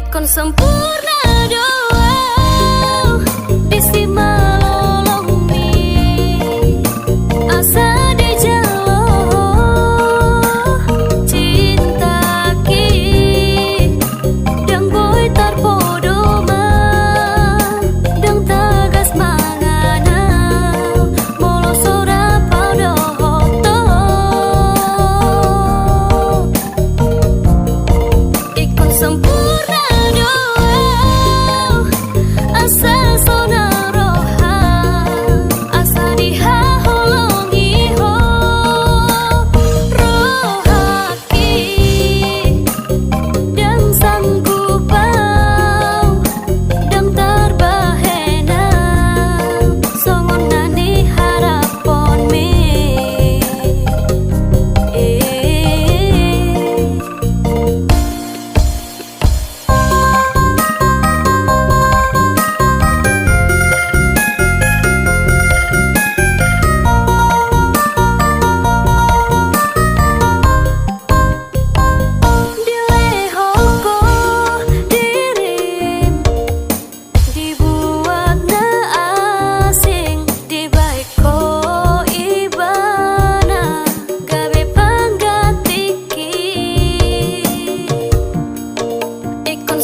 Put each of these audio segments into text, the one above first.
Ikon sempurna doa Disima lolong mi asa di jalo cinta ki dang boy tarpodo ma dang tagas mangana molo sora paudo hoto ikon sempurna asa sona roha asa diha holong iho rohaki dan sanggupau dan terbahena songon nani harapon me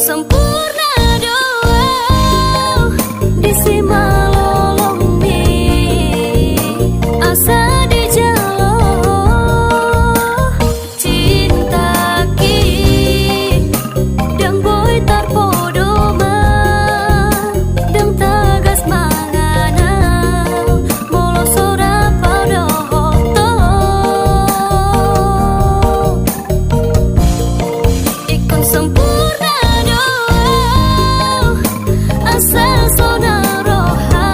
sempurna doa disima lolong mi asa di jalo cinta ki dang boy tarpodo ma dang tagas mangana molo sora paudo hoto ikon sempurna asa sona roha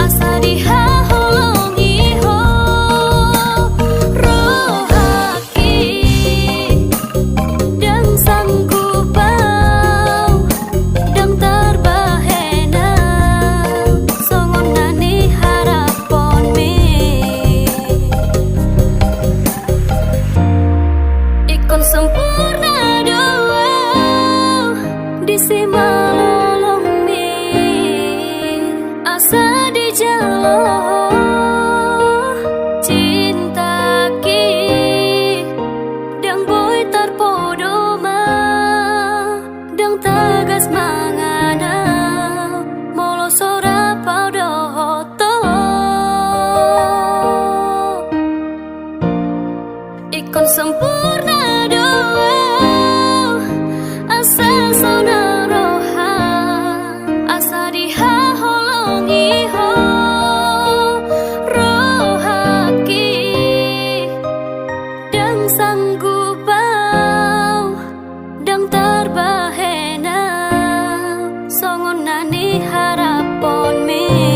asa diha holong iho rohaki dan sanggupau dan terbahena songon nani harapon me ikon sempurna doa disima asa di jalo cinta ki dang boy tarpodo ma dang tagas mangana molo sora paudo hoto ikon sempurna doa asa sona roha asa diha holong iho rohaki dang sanggupau dang terbahena songon nani harapon me